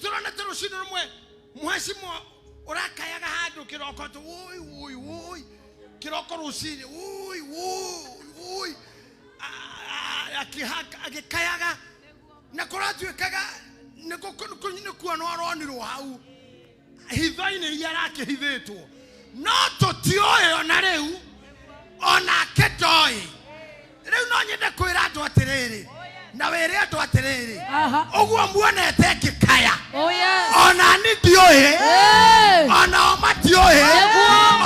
Niturona terushino rumwe muheshimo urakayaga hadu kiroko to oi kiroko rushini oi akikayaga nakoratu kaga nikuwa no aroniro hau hithaine yarake hithetwo no tutioe ona riu ona ketoi riu no nyende kwira andu atiriri na were andu atiriri uguo muonete kikaya ona ni dioe ona omatioe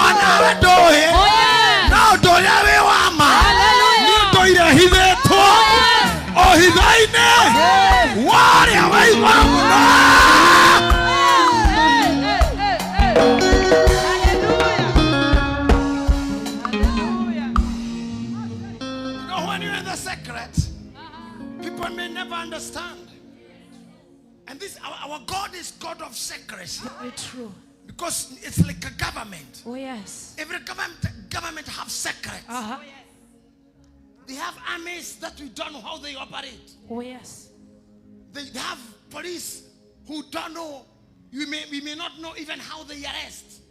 ona wedoe no doya we wama ni doire hithetwo o hithaine wari awai mamuno. People may never understand. And this our God is God of secrecy. Very true. Because it's like a government. Oh yes. Every government have secrets. They have armies that we don't know how they operate. Oh yes. They have police who don't know. We may not know even how they arrest.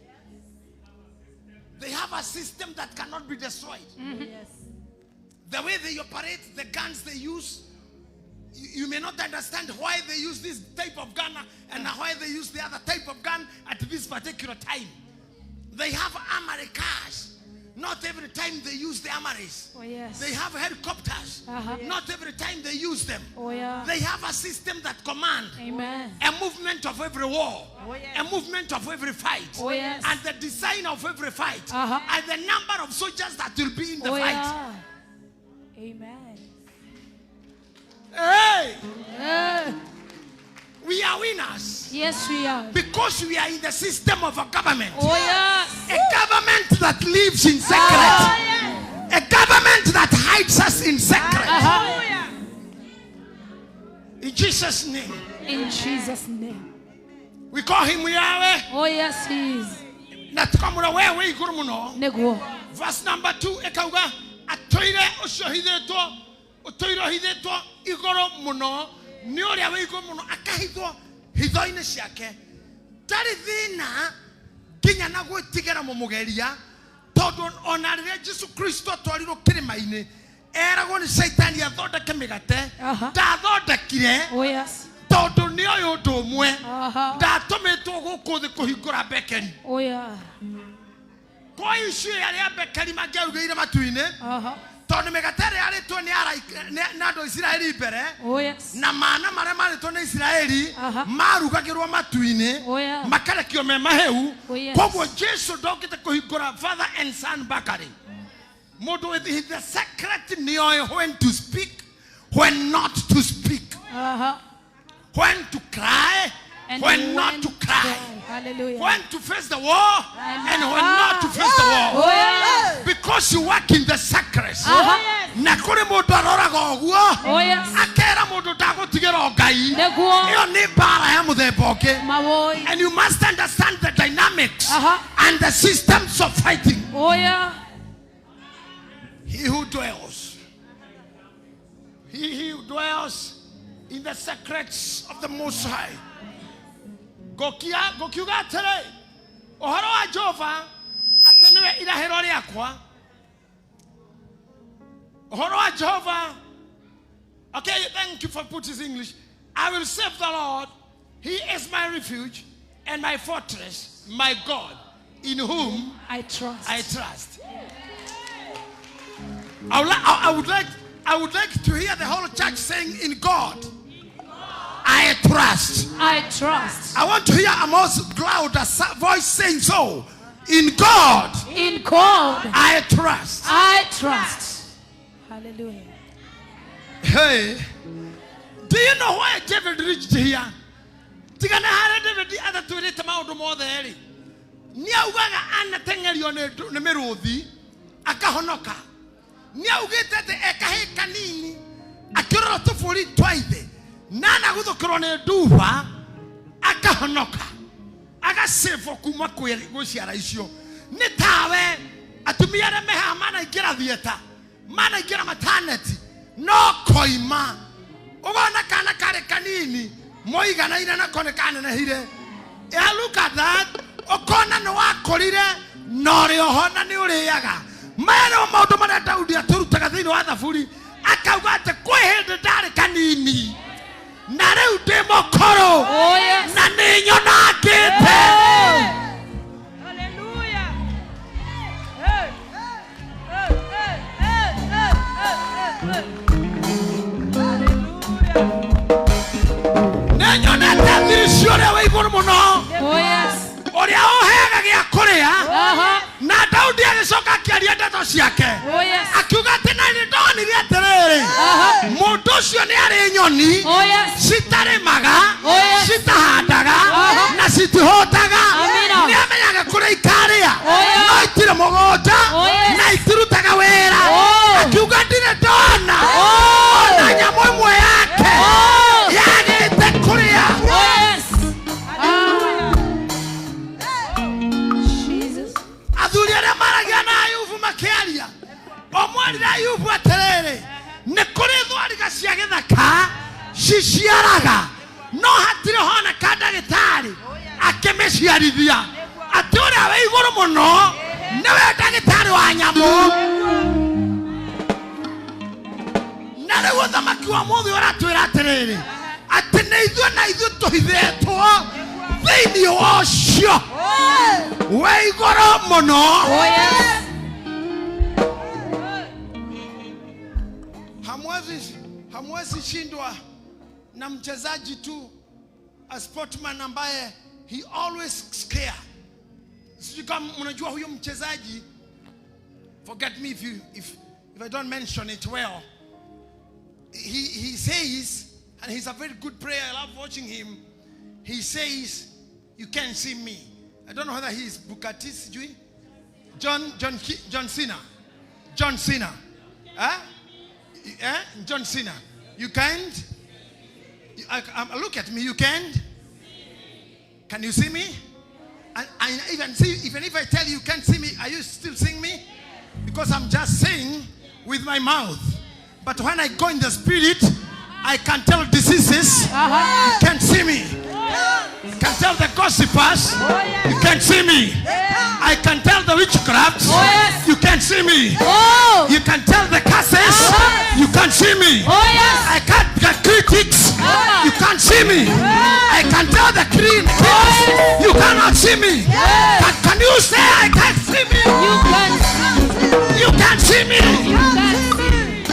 They have a system that cannot be destroyed. Yes. The way they operate, the guns they use, you may not understand why they use this type of gun and why they use the other type of gun at this particular time. They have armory cars. Not every time they use the armories. Oh yes. They have helicopters. Not every time they use them. Oh yeah. They have a system that commands a movement of every war, a movement of every fight, and the design of every fight, and the number of soldiers that will be in the fight. Yeah. Amen. Hey! We are winners. Yes, we are. Because we are in the system of a government. Oh yes. A government that lives in secret. A government that hides us in secret. In Jesus' name. In Jesus' name. We call him Yahweh. Oh yes, he is. Verse number 2. Ekauga atoire oshohideto otoirohideto igoro muno ni oria we igoro muno akahithwo hitho-ini ciake tari thina kinya na gwitigera mumugeria tondu ona rire Jesu Kristo twarirwo kirima-ini eragwo ni Saitani athondeke migate ndathondekire tondu ni oyo undu umwe ndatumitwo guku thi kuhingura bekeri kwa icio aria bekeri mangiarugeire matu-ini tondu migatere yaritwo ni andu Israeli mbere na mana maria maritwo ni Israeli marugagirwo matu-ini makarekio me maheu koguo Jesu ndokite kuhingura father and son bakari mundu with the secret nioe when to speak, when not to speak, when to cry and when not to cry. Hallelujah. When to face the war and when not to face the war. Because you work in the secrets. Nakuri mundu aroraga oguo akera mundu ndagutigera ogai iyo ni bara ya muthemba ungi and you must understand the dynamics and the systems of fighting. He who dwells in the secrets of the Most High. Gokiuga tere ohoro wa Jehova ateniwe irahiro riakwa ohoro wa Jehova. Okay, thank you for putting this English. I will save the Lord. He is my refuge and my fortress, my God, in whom I trust. I would like to hear the whole church saying, in God I trust. I want to hear a more loud voice saying so. In God I trust. Hallelujah. Hey, do you know why David reached here? Tigana hara David other to read maudu more there. Nia ugaga ana tengerio ne meruthi akahonoka. Nia ugete te ekahe kanini akirora tofuri twaithe. Nana guthukirwo ne nduva akahonoka. Agasefo kuma guciara icio. Ni tawe atumia re meha mana igira thieta. Mana igira maternity. No koima. Ugona kana kare kanini moigana ina na konekana na hire. Look at that. Okona no akorire no ri ohona ni uriaga. Mano maundu maria Daudi aturutaga thiini wa thaburi akauga ati kwi hindi ndari kanini na riu ndi mukuru na ni nyonangite. Hallelujah. Ne nyonete thirisio ria wa iguru muno. Oria oheaga gia kuria na Daudi agicoka akiaria ndeto ciake akiuga ati na ni ndonire atiriri mundu ucio ni ari nyoni citarimaga citahandaga na citihotaga ni amenyaga kuria ikaria no itire mugunda na itirutaga wira akiuga ndire ndona ona nyamu imwe yake yagite kuria. Athuri aria maragia na Ayubu makiaria omwarira Ayubu atiriri ni kuri thwariga cia githaka ciciaraga no hatire hona ndagitari akimiciarithia ati uria we iguru muno niwe ndagitari wa nyamu. Na riu uthamaki wa muthu uratwira atiriri ati ni ithuĩ na ithuĩ tuhithetwo thiini wa ucio we iguru muno. Hamwezi shindwa na mchezaji tu, a sportman ambaye he always scare. Sijui kama mnajua huyo mchezaji, forget me if I don't mention it well. He says, and he's a very good player, I love watching him. He says, you can't see me. I don't know whether he is Bukati, sijui John Cena. John Cena. You can't? Look at me. You can't? Can you see me? And even if I tell you can't see me, are you still seeing me? Because I'm just saying with my mouth. But when I go in the spirit, I can tell diseases. You can't see me. You can tell the gossipers. You can't see me. I can tell the witchcraft. You can't see me. You can tell the curses. You can't see me. I can't the critics. You can't see me. I can tell the critics. You cannot see me. Can you say I can't see me? You can't see me.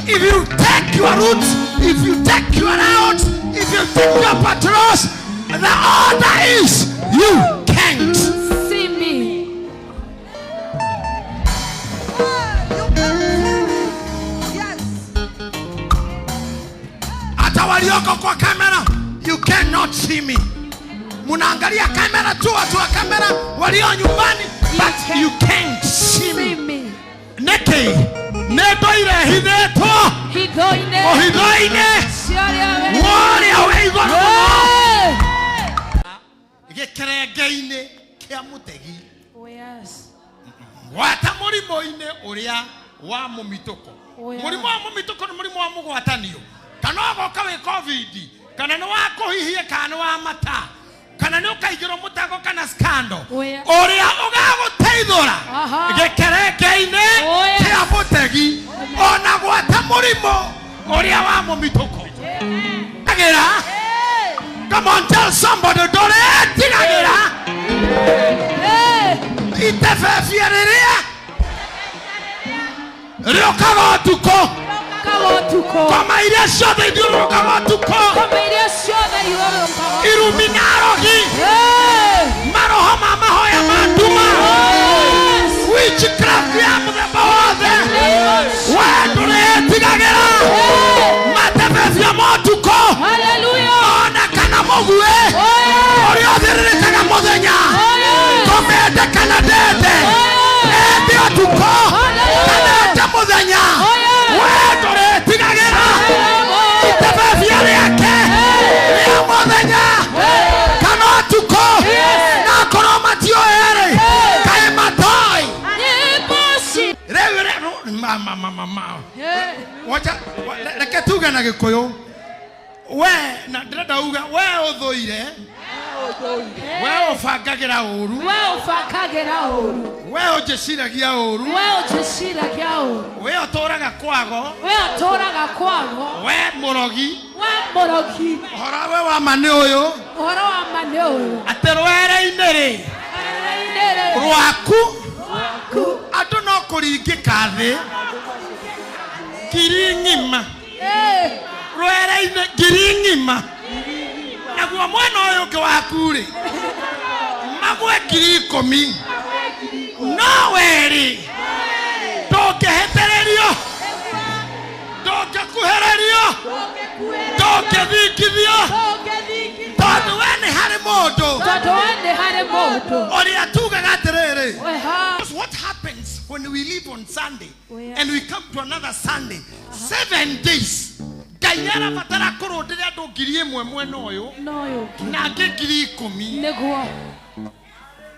If you take your roots, if you take your roots, if you take your patrols, the order is you can't see me. Yes. Hata walioko kwa kamera, you cannot see me. Munaangalia kamera tu, watu wa kamera walio nyumbani, but you can't see me. Neke neto ile hideto hidoine wale aweigono gekeregeine kia mutegi. Wata murimo-ine uria wa mumitoko. Murimo wa mumitoko ni murimo wa mugwatanio. Kana goka we covid, kana no wakuhihie kana wa mata, kana no kaigiro mutago kana scandal. Uria ugaguteithura gekeregeine kia mutegi ona gwata murimo uria wa mumitoko. Agira. Come on, tell somebody, don't let Itefefiererea Ryokago tuko Kama ile shoda iduro kago tuko Iluminarogi Maroho mama hoya manduma Witchcraft ya mudebawade Wedure tigagera Matefefia motuko Hallelujah. Ona kana mogwe Oriotherere kaga modenya Komede kanadete Ebio tuko Kanete modenya Wedure tigagera Itefefia yake Ria modenya Kano tuko Na koroma tio ere Kae matoi Mama Wacha Leke tuga na gikoyo we na ndĩrenda uga we ũthũire we ũbangagira ũru we ũnjĩciragia ũru we ũtũraga kwago we mũrogi ũhoro we wa ma nĩ ũyũ atĩ rwere-inĩ rĩ rwaku andũ no kũringĩka thĩ ngiri ng'ima rwere-inĩ ngiri ng'ima naguo mwena ũyũ ũngĩ waku rĩ magwe ngiri 10 no werĩ ndũngĩhĩtĩrĩrio ndũngĩkuhĩrĩrio ndũngĩthikithio tondũ we nĩ harĩ mũndũ ũrĩa tugaga atĩrĩrĩ. What happens when we leave on Sunday and we come to another Sunday 7 days? Ngai arabatara kũrũndĩra andũ ngiri ĩmwe mwena ũyũ na angĩ ngiri 10.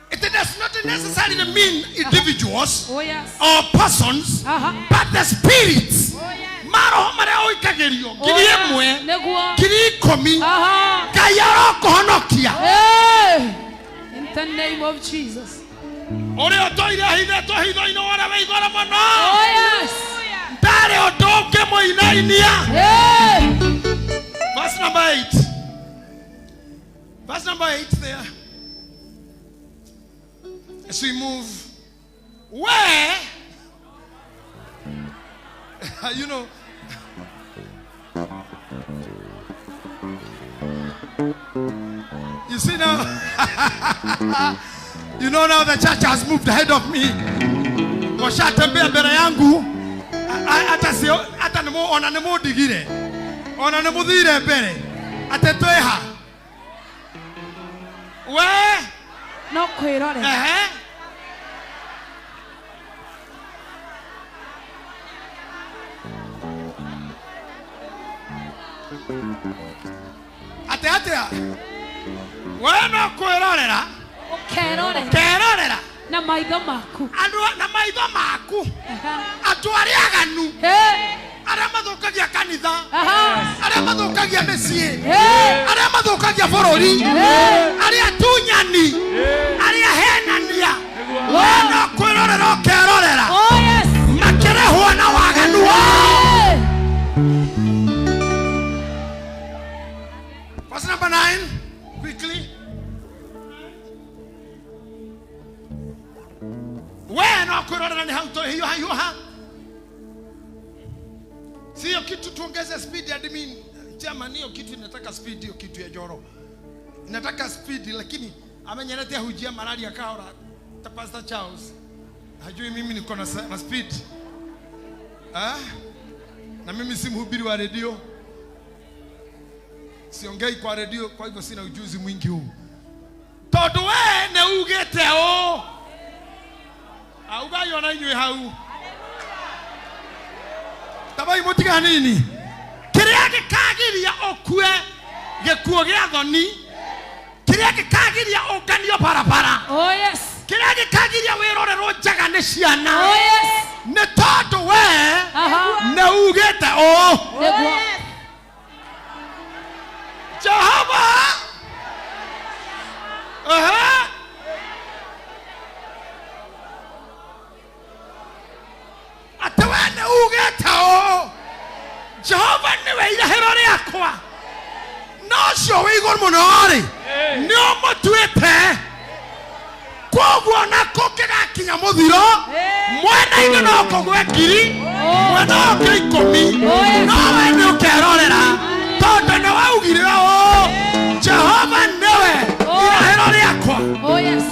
It does not necessarily mean individuals or persons, but the spirits. Maro marĩa ũikagĩrio ngiri ĩmwe ngiri 10 Ngai arokuhonokia. In the name of Jesus. Ũrĩa ũtũire hitho hitho-inĩ wona wĩ igũrũ mũno. Ndarĩ ũndũ ũngĩ mũinainia. Verse number 8. Verse number 8 there. As we move, where you know, you see now, you know now the church has moved ahead of me. Washatembea mbele yangu, hata nemo ona nemo digire, ona nemo dire mbele, atetoeha. Where? No kwĩrorera. Atea we no kwĩrorera ũkerorera na maitho maku andũ arĩa aganu arĩa mathũkagia kanitha arĩa mathũkagia mĩciĩ arĩa mathũkagia bũrũri arĩa tunyani arĩa henania we no kwĩrorera ũkerorera makĩrehwo na waganu wao. Verse number 9, quickly. When akurora ni hauto hiyo ha. Sio kitu tuongeze speed admin. Chama hiyo kitu inataka speed, hiyo kitu ya joro. Inataka speed lakini amenyeletea hujia malaria kaora. Pastor Charles. Hajui mimi niko na speed. Na mimi si mhubiri wa radio. Siongei kwa radio, kwa hivyo sina ujuzi mwingi huu. Tondu we ne ugete o. Augayo na inywe hau. Tabai mutiga nini? Kiria gikagiria okue gikuo gĩa thoni. Kiria gikagiria ũnganio barabara. Oh yes. Kiria gikagiria wĩrorerwo njaga nĩ ciana. Oh yes. Nĩ tondu we ne ugete o. Jehovah. Atawene ugeta o. Jehovah niwe irahero rĩakwa. No cio wĩ igũrũ mũno rĩ. Nĩ ũmũtuĩte. Koguo na kũngĩgakinya mũthiro. Mwena-inĩ no kũgwe ngiri. Mwena ũngĩ 10. No we nĩ ũkerorera. Tondu nĩ waugire o. Jehovah niwe irahero rĩakwa. Oh yes.